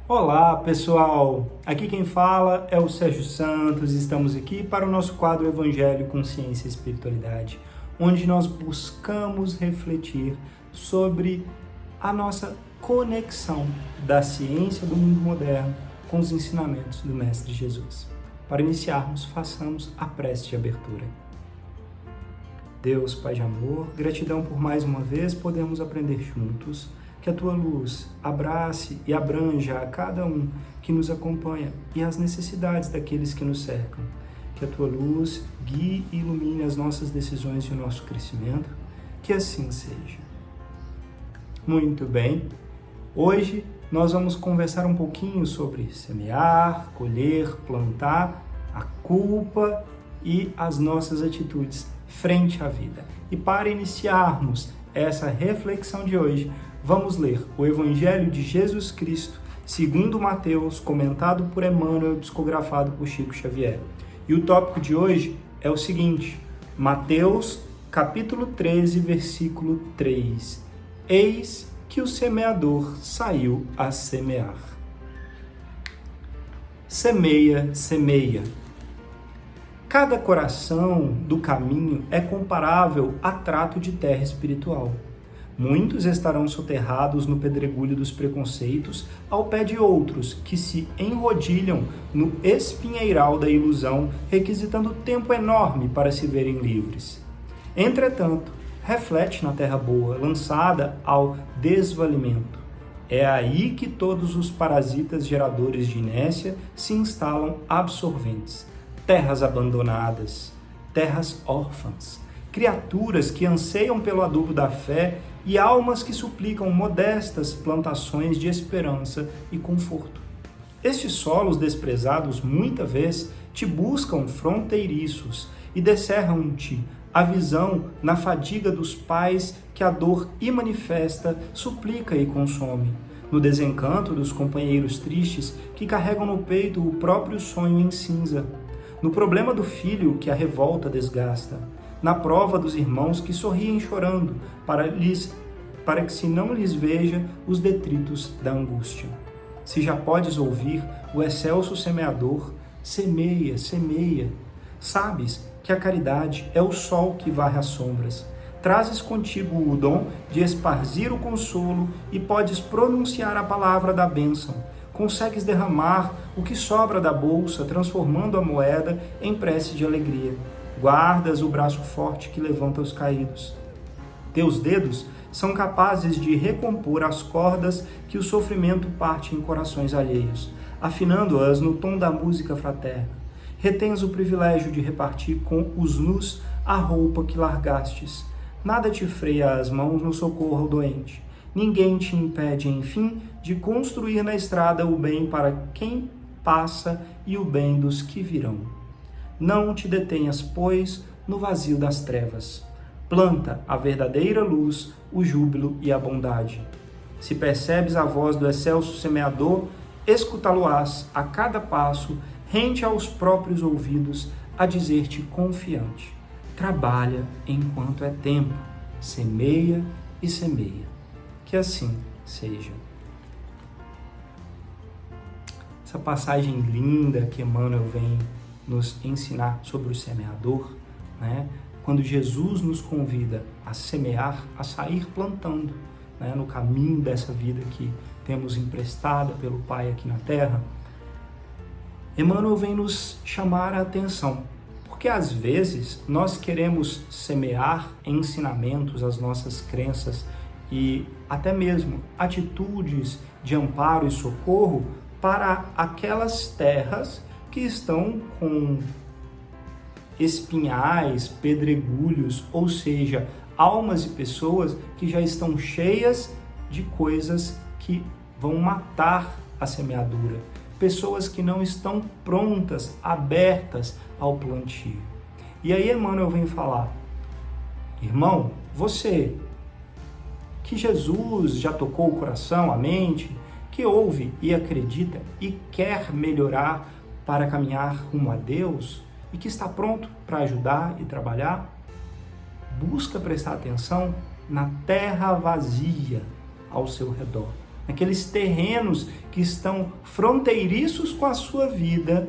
Olá pessoal, aqui quem fala é o Sérgio Santos e estamos aqui para o nosso quadro Evangelho com Ciência e Espiritualidade, onde nós buscamos refletir sobre a nossa conexão da ciência do mundo moderno com os ensinamentos do Mestre Jesus. Para iniciarmos, façamos a prece de abertura. Deus, Pai de amor, gratidão por mais uma vez podermos aprender juntos. Que a Tua luz abrace e abranja a cada um que nos acompanha e as necessidades daqueles que nos cercam. Que a Tua luz guie e ilumine as nossas decisões e o nosso crescimento. Que assim seja. Muito bem. Hoje nós vamos conversar um pouquinho sobre semear, colher, plantar, a culpa e as nossas atitudes frente à vida. E para iniciarmos essa reflexão de hoje, vamos ler o Evangelho de Jesus Cristo, segundo Mateus, comentado por Emmanuel e psicografado por Chico Xavier. E o tópico de hoje é o seguinte: Mateus, capítulo 13, versículo 3. Eis que o semeador saiu a semear. Semeia, semeia. Cada coração do caminho é comparável a trato de terra espiritual. Muitos estarão soterrados no pedregulho dos preconceitos, ao pé de outros que se enrodilham no espinheiral da ilusão, requisitando tempo enorme para se verem livres. Entretanto, reflete na terra boa, lançada ao desvalimento. É aí que todos os parasitas geradores de inércia se instalam absorventes. Terras abandonadas, terras órfãs, criaturas que anseiam pelo adubo da fé e almas que suplicam modestas plantações de esperança e conforto. Estes solos desprezados muitas vezes te buscam fronteiriços e descerram-te a visão na fadiga dos pais que a dor imanifesta suplica e consome, no desencanto dos companheiros tristes que carregam no peito o próprio sonho em cinza, no problema do filho que a revolta desgasta, na prova dos irmãos que sorriem chorando para que se não lhes veja os detritos da angústia. Se já podes ouvir o excelso semeador, semeia, semeia. Sabes que a caridade é o sol que varre as sombras. Trazes contigo o dom de esparzir o consolo e podes pronunciar a palavra da bênção. Consegues derramar o que sobra da bolsa, transformando a moeda em prece de alegria. Guardas o braço forte que levanta os caídos. Teus dedos são capazes de recompor as cordas que o sofrimento parte em corações alheios, afinando-as no tom da música fraterna. Retens o privilégio de repartir com os nus a roupa que largastes. Nada te freia as mãos no socorro ao doente. Ninguém te impede, enfim, de construir na estrada o bem para quem passa e o bem dos que virão. Não te detenhas, pois, no vazio das trevas. Planta a verdadeira luz, o júbilo e a bondade. Se percebes a voz do excelso semeador, escutá-lo-ás a cada passo, rente aos próprios ouvidos, a dizer-te confiante: trabalha enquanto é tempo, semeia e semeia. Que assim seja. Essa passagem linda que Emmanuel vem nos ensinar sobre o semeador, né? Quando Jesus nos convida a semear, a sair plantando, né? No caminho dessa vida que temos emprestada pelo Pai aqui na Terra, Emmanuel vem nos chamar a atenção, porque às vezes nós queremos semear ensinamentos, as nossas crenças e até mesmo atitudes de amparo e socorro para aquelas terras que estão com espinhais, pedregulhos, ou seja, almas e pessoas que já estão cheias de coisas que vão matar a semeadura, pessoas que não estão prontas, abertas ao plantio. E aí Emmanuel vem falar: irmão, você que Jesus já tocou o coração, a mente, que ouve e acredita e quer melhorar para caminhar rumo a Deus e que está pronto para ajudar e trabalhar, busca prestar atenção na terra vazia ao seu redor. naqueles terrenos que estão fronteiriços com a sua vida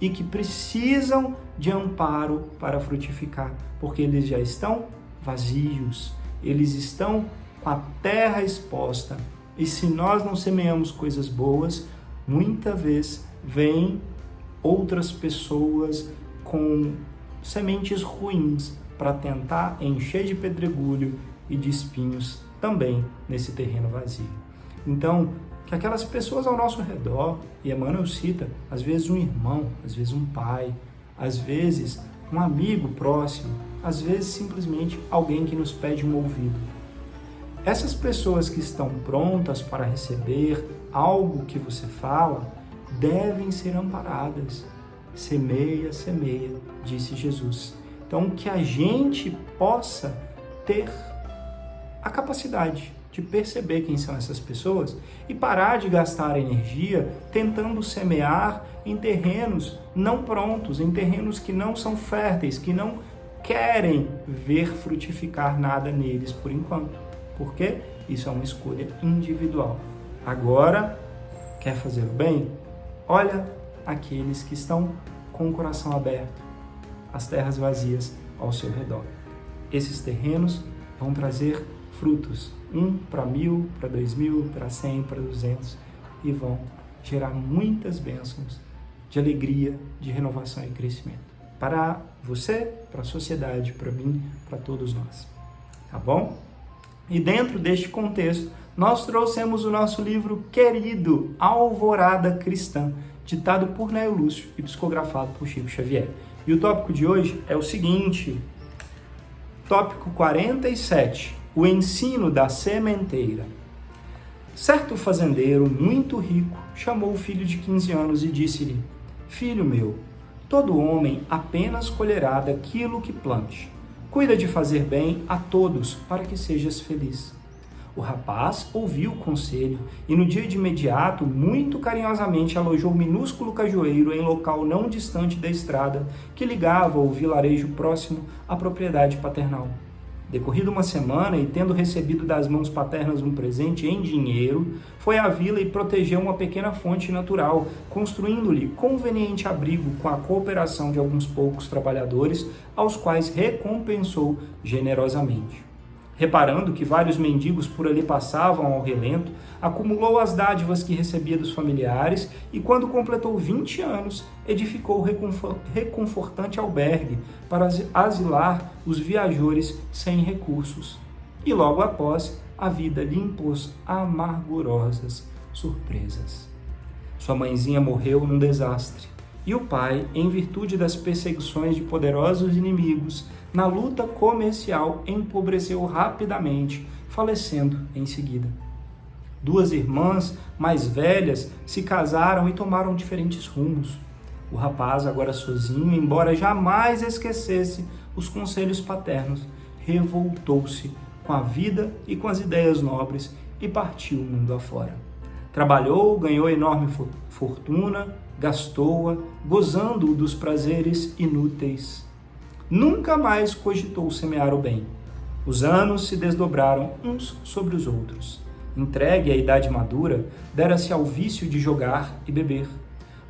e que precisam de amparo para frutificar, porque eles já estão vazios, eles estão com a terra exposta. E se nós não semeamos coisas boas, muitas vezes vêm outras pessoas com sementes ruins para tentar encher de pedregulho e de espinhos também nesse terreno vazio. Então, que aquelas pessoas ao nosso redor, e Emmanuel cita, às vezes um irmão, às vezes um pai, às vezes um amigo próximo, às vezes simplesmente alguém que nos pede um ouvido. Essas pessoas que estão prontas para receber algo que você fala, devem ser amparadas. Semeia, semeia, disse Jesus. Então, que a gente possa ter a capacidade de perceber quem são essas pessoas e parar de gastar energia tentando semear em terrenos não prontos, em terrenos que não são férteis, que não querem ver frutificar nada neles por enquanto. Porque isso é uma escolha individual. Agora, quer fazer o bem? Olha aqueles que estão com o coração aberto, as terras vazias ao seu redor. Esses terrenos vão trazer frutos, 1 para 1000, para 2000, para 100, para 200, e vão gerar muitas bênçãos de alegria, de renovação e crescimento. Para você, para a sociedade, para mim, para todos nós. Tá bom? E dentro deste contexto, nós trouxemos o nosso livro querido, Alvorada Cristã, ditado por Néio Lúcio e psicografado por Chico Xavier. E o tópico de hoje é o seguinte, tópico 47, o ensino da sementeira. Certo fazendeiro muito rico chamou o filho de 15 anos e disse-lhe: Filho meu, todo homem apenas colherá daquilo que plante. Cuida de fazer bem a todos para que sejas feliz. O rapaz ouviu o conselho e no dia de imediato, muito carinhosamente, alojou o minúsculo cajueiro em local não distante da estrada que ligava o vilarejo próximo à propriedade paternal. Decorrida uma semana e tendo recebido das mãos paternas um presente em dinheiro, foi à vila e protegeu uma pequena fonte natural, construindo-lhe conveniente abrigo com a cooperação de alguns poucos trabalhadores, aos quais recompensou generosamente. Reparando que vários mendigos por ali passavam ao relento, acumulou as dádivas que recebia dos familiares e, quando completou 20 anos, edificou reconfortante albergue para asilar os viajores sem recursos. E logo após, a vida lhe impôs amargurosas surpresas. Sua mãezinha morreu num desastre, e o pai, em virtude das perseguições de poderosos inimigos, na luta comercial, empobreceu rapidamente, falecendo em seguida. Duas irmãs mais velhas se casaram e tomaram diferentes rumos. O rapaz, agora sozinho, embora jamais esquecesse os conselhos paternos, revoltou-se com a vida e com as ideias nobres e partiu o mundo afora. Trabalhou, ganhou enorme fortuna, gastou-a, gozando dos prazeres inúteis. Nunca mais cogitou semear o bem. Os anos se desdobraram uns sobre os outros. Entregue à idade madura, dera-se ao vício de jogar e beber.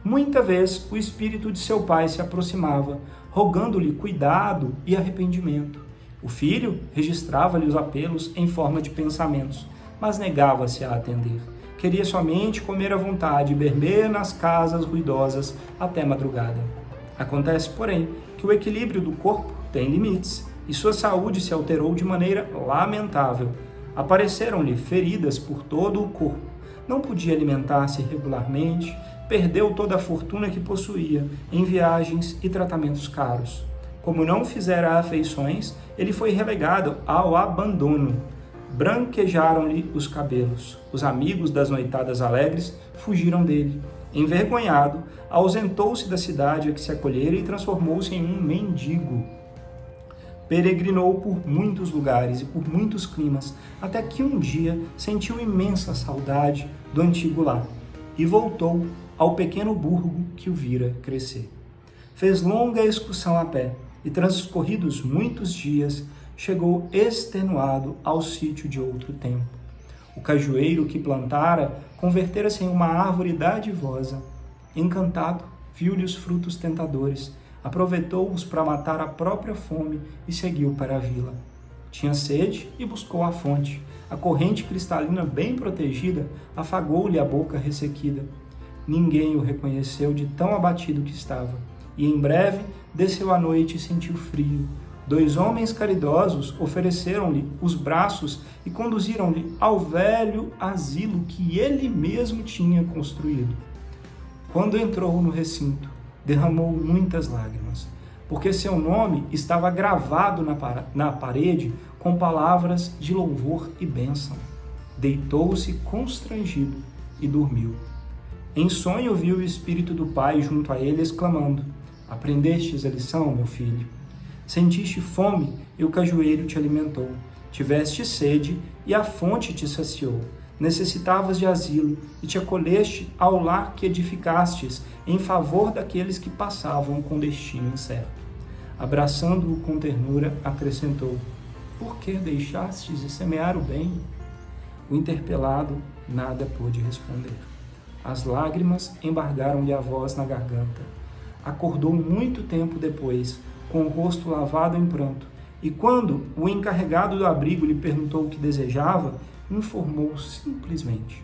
Muita vez o espírito de seu pai se aproximava, rogando-lhe cuidado e arrependimento. O filho registrava-lhe os apelos em forma de pensamentos, mas negava-se a atender. Queria somente comer à vontade e beber nas casas ruidosas até madrugada. Acontece, porém, que o equilíbrio do corpo tem limites e sua saúde se alterou de maneira lamentável. Apareceram-lhe feridas por todo o corpo. Não podia alimentar-se regularmente, perdeu toda a fortuna que possuía em viagens e tratamentos caros. Como não fizera afeições, ele foi relegado ao abandono. Branquejaram-lhe os cabelos. Os amigos das noitadas alegres fugiram dele. Envergonhado, ausentou-se da cidade a que se acolhera e transformou-se em um mendigo. Peregrinou por muitos lugares e por muitos climas, até que um dia sentiu imensa saudade do antigo lar e voltou ao pequeno burgo que o vira crescer. Fez longa excursão a pé e, transcorridos muitos dias, chegou extenuado ao sítio de outro tempo. O cajueiro que plantara convertera-se em uma árvore dadivosa. Encantado, viu-lhe os frutos tentadores, aproveitou-os para matar a própria fome e seguiu para a vila. Tinha sede e buscou a fonte. A corrente cristalina bem protegida afagou-lhe a boca ressequida. Ninguém o reconheceu de tão abatido que estava, e em breve desceu a noite e sentiu frio. 2 homens caridosos ofereceram-lhe os braços e conduziram-lhe ao velho asilo que ele mesmo tinha construído. Quando entrou no recinto, derramou muitas lágrimas, porque seu nome estava gravado na parede com palavras de louvor e bênção. Deitou-se constrangido e dormiu. Em sonho viu o espírito do pai junto a ele, exclamando: Aprendestes a lição, meu filho? Sentiste fome e o cajueiro te alimentou. Tiveste sede e a fonte te saciou. Necessitavas de asilo e te acolheste ao lar que edificastes em favor daqueles que passavam com destino incerto. Abraçando-o com ternura, acrescentou: Por que deixastes de semear o bem? O interpelado nada pôde responder. As lágrimas embargaram-lhe a voz na garganta. Acordou muito tempo depois, com o rosto lavado em pranto, e quando o encarregado do abrigo lhe perguntou o que desejava, informou simplesmente: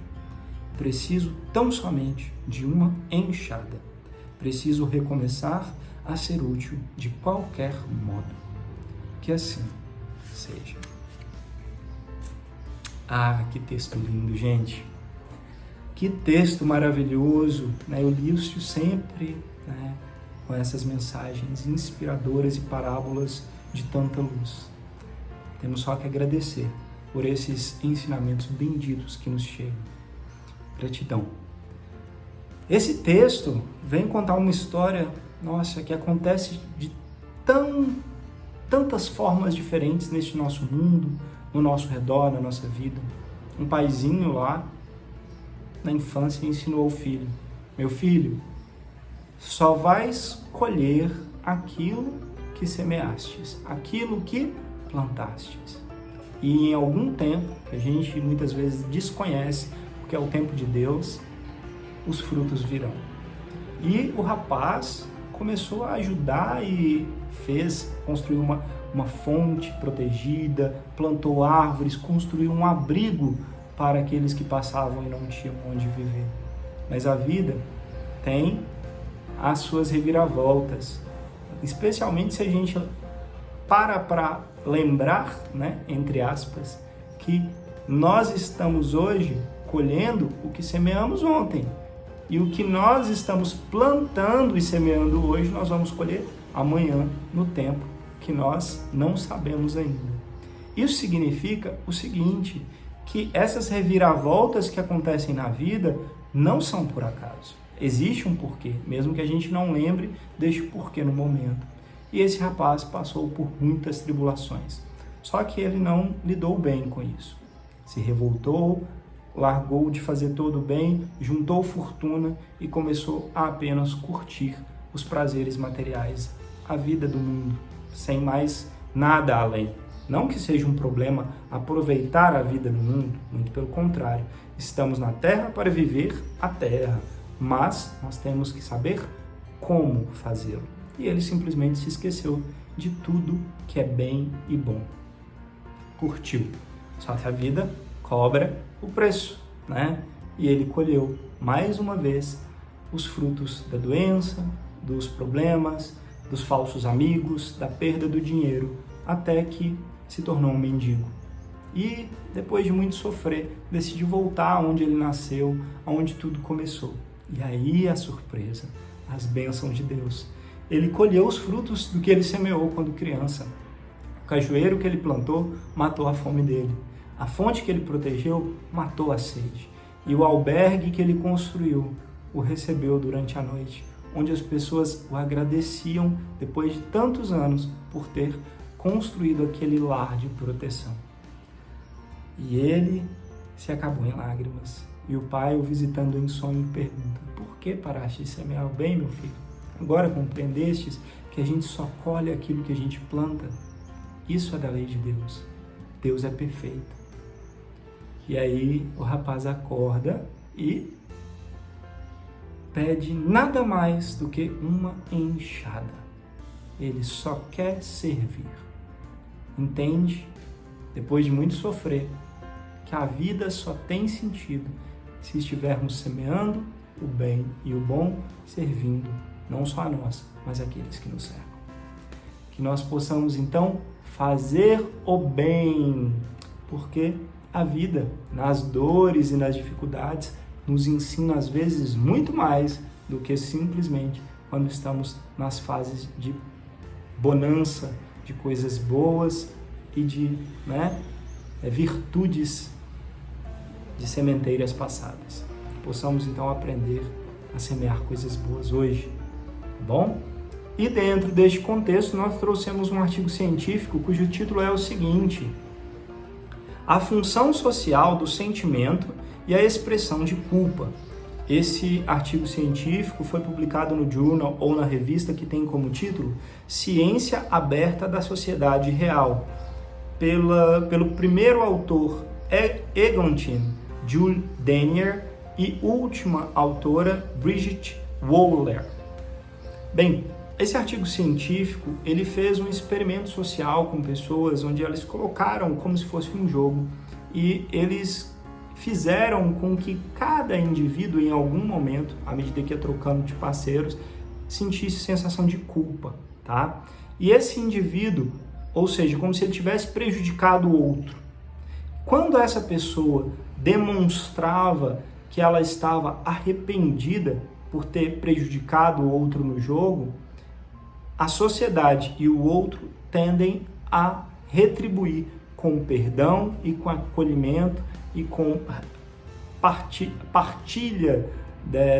Preciso tão somente de uma enxada. Preciso recomeçar a ser útil de qualquer modo. Que assim seja. Ah, que texto lindo, gente. Que texto maravilhoso, né? Eu li sempre, né, com essas mensagens inspiradoras e parábolas de tanta luz. Temos só que agradecer por esses ensinamentos benditos que nos chegam. Gratidão. Esse texto vem contar uma história, nossa, que acontece de tantas formas diferentes neste nosso mundo, no nosso redor, na nossa vida. Um paizinho lá, na infância, ensinou ao filho: Meu filho, só vais colher aquilo que semeastes, aquilo que plantastes. E em algum tempo, que a gente muitas vezes desconhece, porque é o tempo de Deus, os frutos virão. E o rapaz começou a ajudar e construiu uma fonte protegida, plantou árvores, construiu um abrigo para aqueles que passavam e não tinham onde viver. Mas a vida tem as suas reviravoltas, especialmente se a gente para lembrar, né, entre aspas, que nós estamos hoje colhendo o que semeamos ontem. E o que nós estamos plantando e semeando hoje, nós vamos colher amanhã, no tempo que nós não sabemos ainda. Isso significa o seguinte, que essas reviravoltas que acontecem na vida não são por acaso. Existe um porquê, mesmo que a gente não lembre deste porquê no momento. E esse rapaz passou por muitas tribulações. Só que ele não lidou bem com isso. Se revoltou, largou de fazer todo o bem, juntou fortuna e começou a apenas curtir os prazeres materiais, a vida do mundo, sem mais nada além. Não que seja um problema aproveitar a vida no mundo, muito pelo contrário. Estamos na Terra para viver a Terra, mas nós temos que saber como fazê-lo. E ele simplesmente se esqueceu de tudo que é bem e bom. Curtiu. Só que a vida cobra o preço, né? E ele colheu, mais uma vez, os frutos da doença, dos problemas, dos falsos amigos, da perda do dinheiro, até que se tornou um mendigo. E, depois de muito sofrer, decidiu voltar onde ele nasceu, onde tudo começou. E aí a surpresa, as bênçãos de Deus. Ele colheu os frutos do que ele semeou quando criança. O cajueiro que ele plantou matou a fome dele. A fonte que ele protegeu matou a sede. E o albergue que ele construiu o recebeu durante a noite, onde as pessoas o agradeciam depois de tantos anos por ter construído aquele lar de proteção. E ele se acabou em lágrimas. E o pai, o visitando em sonho, pergunta: Por que paraste de semear o bem, meu filho? Agora compreendestes que a gente só colhe aquilo que a gente planta? Isso é da lei de Deus. Deus é perfeito. E aí o rapaz acorda e pede nada mais do que uma enxada. Ele só quer servir. Entende, depois de muito sofrer, que a vida só tem sentido se estivermos semeando o bem e o bom, servindo não só a nós, mas aqueles que nos cercam. Que nós possamos, então, fazer o bem, porque a vida, nas dores e nas dificuldades, nos ensina, às vezes, muito mais do que simplesmente quando estamos nas fases de bonança, de coisas boas e de virtudes de sementeiras passadas. Possamos, então, aprender a semear coisas boas hoje, tá bom? E dentro deste contexto, nós trouxemos um artigo científico cujo título é o seguinte: A função social do sentimento e a expressão de culpa. Esse artigo científico foi publicado no Journal ou na revista que tem como título Ciência Aberta da Sociedade Real, pelo primeiro autor Eglantine, Jules Denier, e última autora Bridget Wowler. Bem, esse artigo científico, ele fez um experimento social com pessoas onde eles colocaram como se fosse um jogo e eles fizeram com que cada indivíduo, em algum momento, à medida que ia trocando de parceiros, sentisse sensação de culpa, tá? E esse indivíduo, ou seja, como se ele tivesse prejudicado o outro. Quando essa pessoa demonstrava que ela estava arrependida por ter prejudicado o outro no jogo, a sociedade e o outro tendem a retribuir com perdão e com acolhimento e com partilha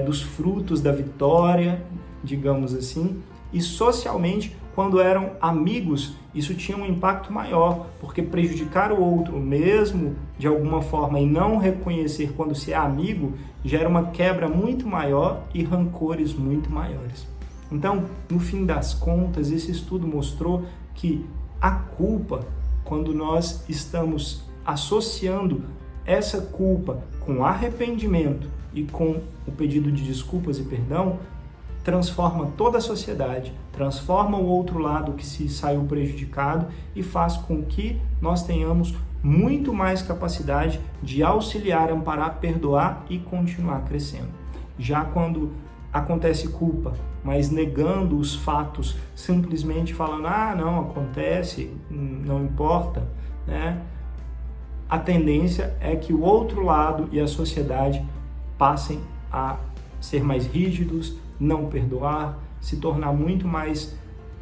dos frutos da vitória, digamos assim, e socialmente, quando eram amigos, isso tinha um impacto maior, porque prejudicar o outro mesmo, de alguma forma, e não reconhecer quando se é amigo, gera uma quebra muito maior e rancores muito maiores. Então, no fim das contas, esse estudo mostrou que a culpa, quando nós estamos associando essa culpa com arrependimento e com o pedido de desculpas e perdão, transforma toda a sociedade, transforma o outro lado que se saiu prejudicado e faz com que nós tenhamos muito mais capacidade de auxiliar, amparar, perdoar e continuar crescendo. Já quando acontece culpa, mas negando os fatos, simplesmente falando, não acontece, não importa, né? A tendência é que o outro lado e a sociedade passem a ser mais rígidos, não perdoar, se tornar muito mais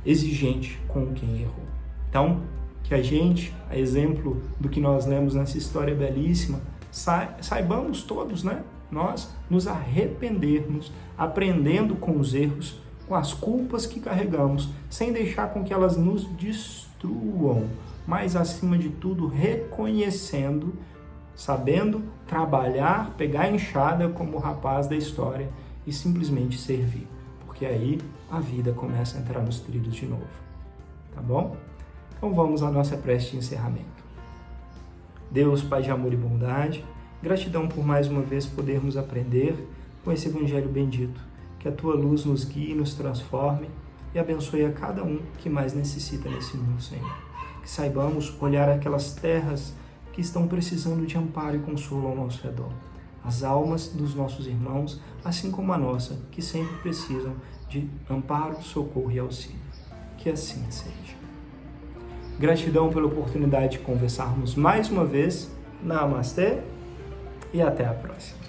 exigente com quem errou. Então, que a gente, a exemplo do que nós lemos nessa história belíssima, saibamos todos, né? Nós nos arrependermos, aprendendo com os erros, com as culpas que carregamos, sem deixar com que elas nos destruam, mas acima de tudo reconhecendo, sabendo trabalhar, pegar a enxada como o rapaz da história e simplesmente servir, porque aí a vida começa a entrar nos trilhos de novo, tá bom? Então vamos à nossa prece de encerramento. Deus, Pai de amor e bondade, gratidão por mais uma vez podermos aprender com esse Evangelho bendito, que a Tua luz nos guie, nos transforme e abençoe a cada um que mais necessita nesse mundo, Senhor. Que saibamos olhar aquelas terras que estão precisando de amparo e consolo ao nosso redor, as almas dos nossos irmãos, assim como a nossa, que sempre precisam de amparo, socorro e auxílio. Que assim seja. Gratidão pela oportunidade de conversarmos mais uma vez. Namastê e até a próxima.